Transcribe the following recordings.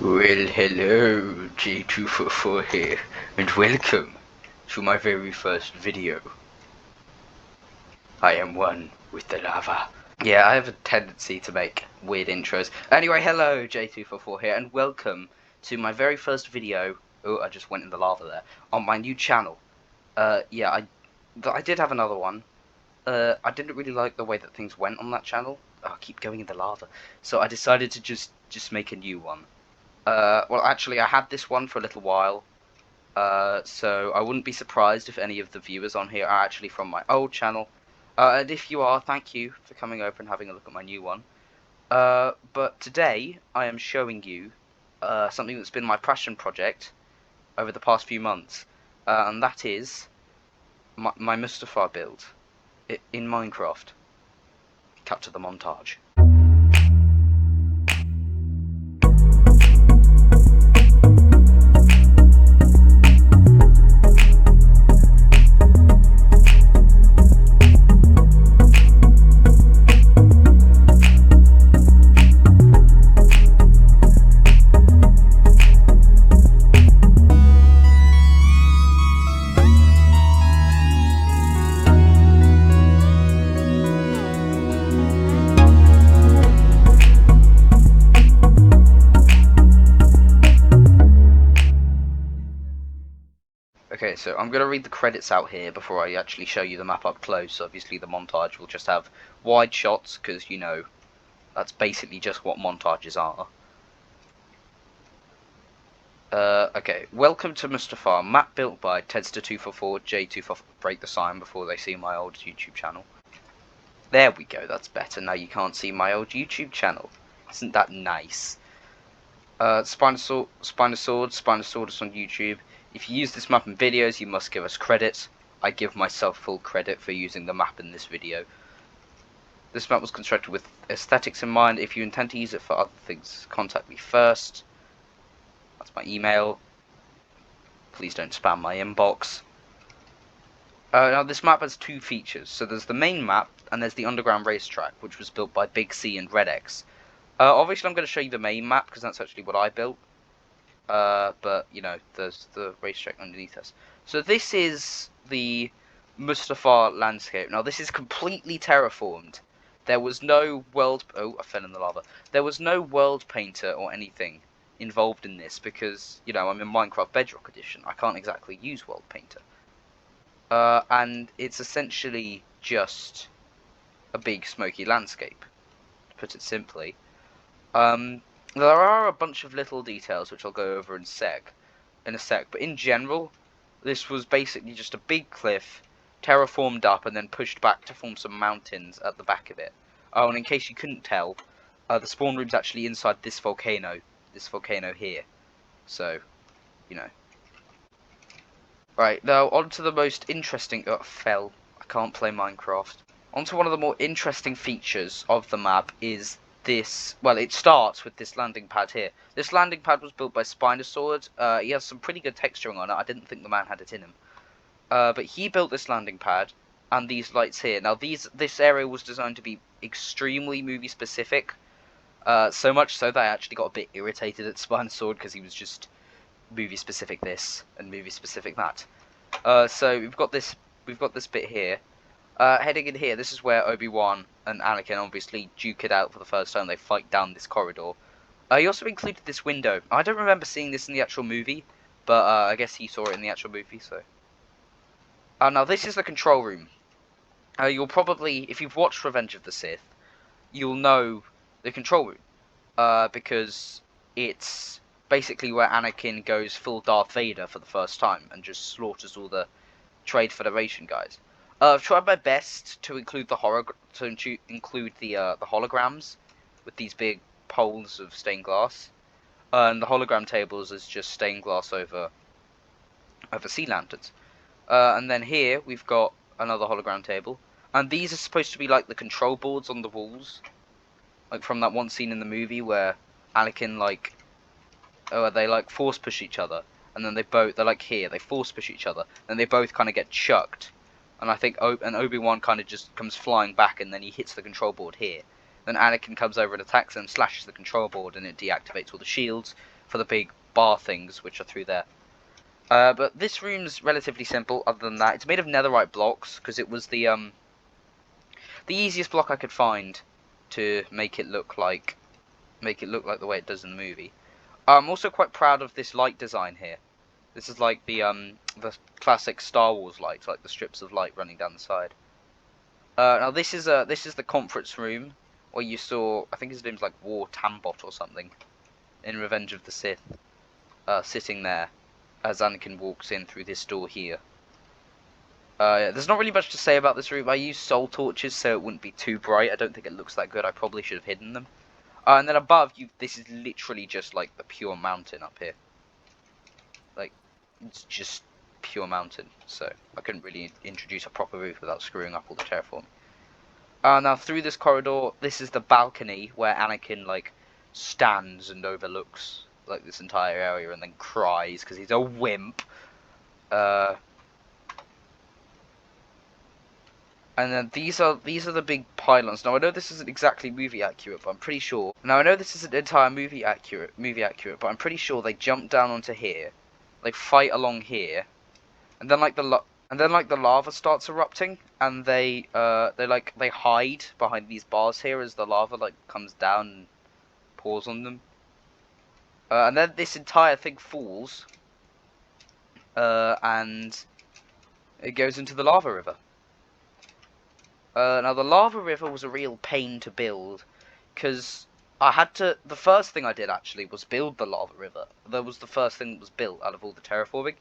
Well, hello, J244 here, and welcome to my very first video. I am one with the lava. Yeah, I have a tendency to make weird intros. Anyway, hello, J244 here, and welcome to my very first video. Oh, I just went in the lava there. On my new channel. Yeah, I did have another one. I didn't really like the way that things went on that channel. Oh, I keep going in the lava. So I decided to just make a new one. Well, actually, I had this one for a little while, so I wouldn't be surprised if any of the viewers on here are actually from my old channel. And if you are, thank you for coming over and having a look at my new one. But today, I am showing you something that's been my passion project over the past few months, and that is my Mustafar build in Minecraft. Cut to the montage. Okay, so I'm going to read the credits out here before I actually show you the map up close. So obviously the montage will just have wide shots, because, you know, that's basically just what montages are. Okay, welcome to Mustafar, map built by Tedster244, J244, break the sign before they see my old YouTube channel. There we go, that's better, now you can't see my old YouTube channel. Isn't that nice? Spinosaurus on YouTube. If you use this map in videos, you must give us credit. I give myself full credit for using the map in this video. This map was constructed with aesthetics in mind. If you intend to use it for other things, contact me first. That's my email. Please don't spam my inbox. Now this map has two features. So there's the main map, and there's the underground racetrack, which was built by Big C and Red X. Obviously I'm going to show you the main map, because that's actually what I built. But, you know, there's the racetrack underneath us. So this is the Mustafar landscape. Now, this is completely terraformed. There was no world... Oh, I fell in the lava. There was no world painter or anything involved in this because, you know, I'm in Minecraft Bedrock Edition. I can't exactly use world painter. And it's essentially just a big smoky landscape, to put it simply. There are a bunch of little details which I'll go over in a sec, but in general, this was basically just a big cliff, terraformed up and then pushed back to form some mountains at the back of it. Oh, and in case you couldn't tell, the spawn room's actually inside this volcano here. So, you know. Right, now on to the most interesting... Oh, fell. I can't play Minecraft. On to one of the more interesting features of the map is this, well, it starts with this landing pad here. This landing pad was built by Spinosaurus. He has some pretty good texturing on it. I didn't think the man had it in him. But he built this landing pad and these lights here. Now, this area was designed to be extremely movie specific. So much so that I actually got a bit irritated at Spinosaurus because he was just movie specific this and movie specific that. So we've got this bit here. Heading in here, this is where Obi-Wan and Anakin obviously duke it out for the first time. They fight down this corridor. He also included this window. I don't remember seeing this in the actual movie, but I guess he saw it in the actual movie, so... now this is the control room. You'll probably, if you've watched Revenge of the Sith, you'll know the control room. Because it's basically where Anakin goes full Darth Vader for the first time and just slaughters all the Trade Federation guys. I've tried my best to include the holograms with these big poles of stained glass, and the hologram tables is just stained glass over sea lanterns. And then here we've got another hologram table, and these are supposed to be like the control boards on the walls, like from that one scene in the movie where Anakin they like force push each other, and then they're like here, they force push each other, and they both kind of get chucked. And I think Obi-Wan kind of just comes flying back, and then he hits the control board here. Then Anakin comes over and attacks and slashes the control board, and it deactivates all the shields. for the big bar things, which are through there. But this room's relatively simple. Other than that, it's made of netherite blocks because it was the easiest block I could find to make it look like the way it does in the movie. I'm also quite proud of this light design here. This is like the classic Star Wars lights, like the strips of light running down the side. Now this is the conference room where you saw, I think his name's like War Tambot or something, in Revenge of the Sith, sitting there as Anakin walks in through this door here. Yeah, there's not really much to say about this room. I used soul torches so it wouldn't be too bright. I don't think it looks that good. I probably should have hidden them. And then above, this is literally just like the pure mountain up here. Like, it's just pure mountain. So I couldn't really introduce a proper roof without screwing up all the terraforming. Now through this corridor, this is the balcony where Anakin like stands and overlooks like this entire area and then cries because he's a wimp. And then these are the big pylons. Now I know this isn't exactly movie accurate, but I'm pretty sure. Now I know this isn't entire movie accurate, but I'm pretty sure they jump down onto here, like fight along here, and then like the lava starts erupting, and they hide behind these bars here as the lava like comes down and pours on them. And then this entire thing falls, and it goes into the lava river. Now the lava river was a real pain to build, because the first thing I did actually was build the lava river. That was the first thing that was built out of all the terraforming.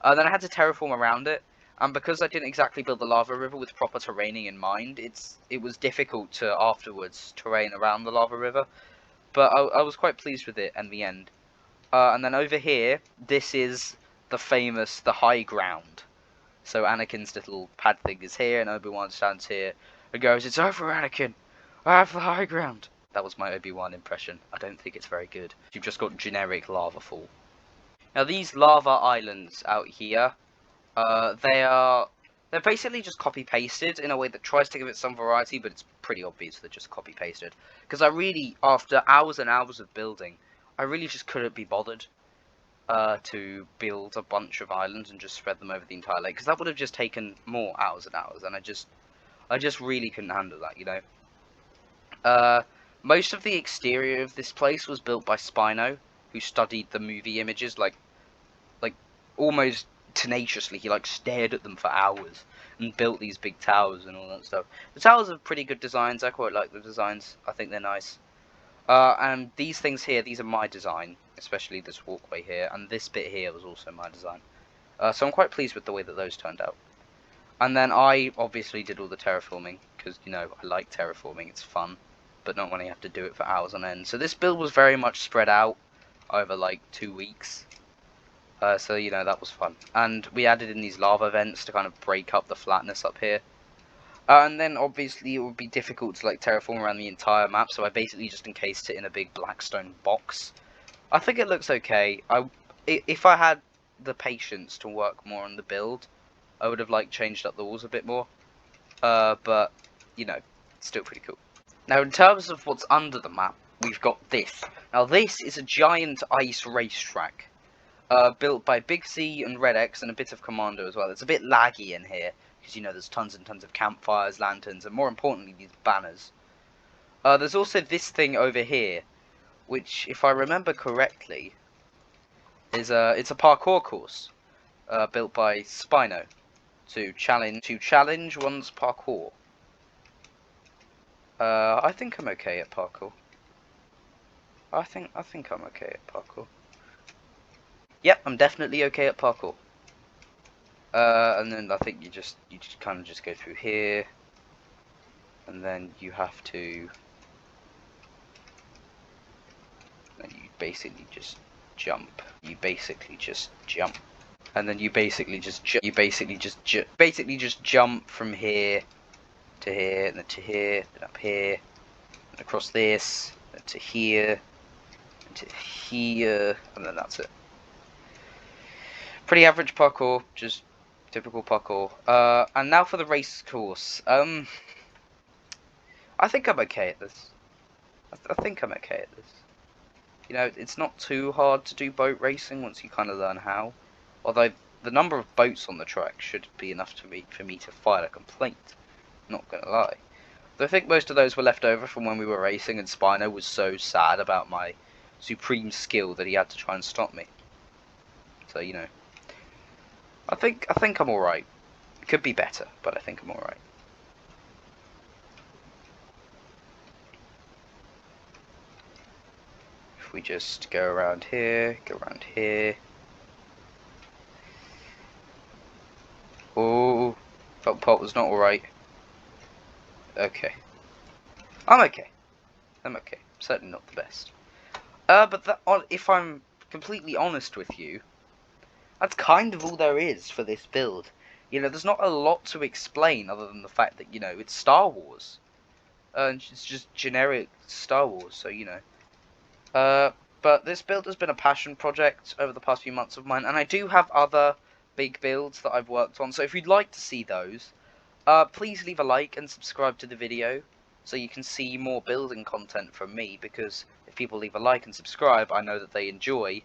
Then I had to terraform around it, and because I didn't exactly build the lava river with proper terraining in mind, it was difficult to afterwards terrain around the lava river. But I was quite pleased with it in the end. And then over here, this is the high ground. So Anakin's little pad thing is here, and Obi-Wan stands here and goes, "It's over, Anakin! I have the high ground." That was my Obi-Wan impression. I don't think it's very good. You've just got generic lava fall. Now these lava islands out here, they're basically just copy-pasted in a way that tries to give it some variety, but it's pretty obvious they're just copy-pasted. Because after hours and hours of building, I really just couldn't be bothered to build a bunch of islands and just spread them over the entire lake, because that would have just taken more hours and hours, and I just really couldn't handle that, you know. Most of the exterior of this place was built by Spino, who studied the movie images like almost tenaciously. He like stared at them for hours and built these big towers and all that stuff. The towers are pretty good designs. I quite like the designs. I think they're nice. And these things here, these are my design, especially this walkway here, and this bit here was also my design. So I'm quite pleased with the way that those turned out. And then I obviously did all the terraforming, because, you know, I like terraforming, it's fun, but not when I have to do it for hours on end. So this build was very much spread out over like 2 weeks. So, you know, that was fun. And we added in these lava vents to kind of break up the flatness up here. And then obviously it would be difficult to like terraform around the entire map, so I basically just encased it in a big black stone box. I think it looks okay. If I had the patience to work more on the build, I would have like changed up the walls a bit more. But you know, it's still pretty cool. Now in terms of what's under the map, we've got this. Now this is a giant ice racetrack, built by Big C and Red X and a bit of Commando as well. It's a bit laggy in here, because, you know, there's tons and tons of campfires, lanterns, and more importantly, these banners. There's also this thing over here, which, if I remember correctly, it's a parkour course, built by Spino to challenge one's parkour. I think I'm okay at parkour. I think I'm okay at parkour. Yep, I'm definitely okay at parkour. And then I think you just kind of just go through here, and then you have to, then you basically just jump. And then you basically just jump from here to here, and then to here, then up here, and across this, then to here, and to here, and then that's it. Pretty average parkour, just typical parkour. And now for the race course. I think I'm okay at this. I think I'm okay at this. You know, it's not too hard to do boat racing once you kind of learn how. Although the number of boats on the track should be enough for me to file a complaint. Not gonna lie. Though I think most of those were left over from when we were racing, and Spino was so sad about my supreme skill that he had to try and stop me. So you know, I think I'm all right. It could be better, but I think I'm all right. If we just go around here, Oh, felt pot was not alright. Okay. I'm okay. I'm certainly not the best. But if I'm completely honest with you, that's kind of all there is for this build. You know, there's not a lot to explain other than the fact that, you know, it's Star Wars. It's just generic Star Wars, so, you know. But this build has been a passion project over the past few months of mine, and I do have other big builds that I've worked on, so if you'd like to see those, please leave a like and subscribe to the video so you can see more building content from me, because if people leave a like and subscribe, I know that they enjoy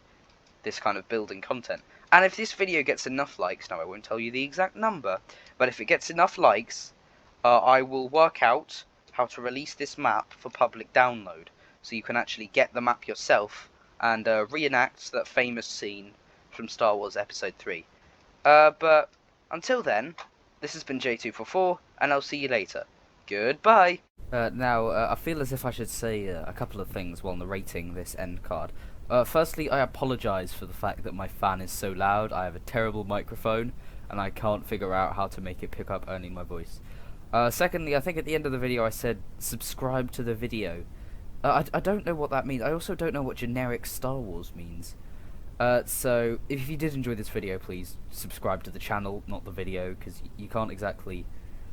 this kind of building content. And if this video gets enough likes, now I won't tell you the exact number, but if it gets enough likes, I will work out how to release this map for public download, so you can actually get the map yourself and reenact that famous scene from Star Wars Episode 3. But until then, this has been J244, and I'll see you later. Goodbye! Now, I feel as if I should say a couple of things while narrating this end card. Firstly, I apologise for the fact that my fan is so loud. I have a terrible microphone, and I can't figure out how to make it pick up only my voice. Secondly, I think at the end of the video I said, subscribe to the video. I don't know what that means. I also don't know what generic Star Wars means. So, if you did enjoy this video, please subscribe to the channel, not the video, because you can't exactly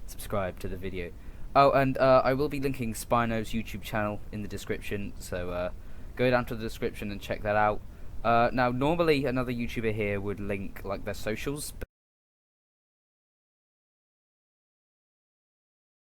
subscribe to the video. Oh, and I will be linking Spino's YouTube channel in the description, so go down to the description and check that out. Now, normally another YouTuber here would link like their socials,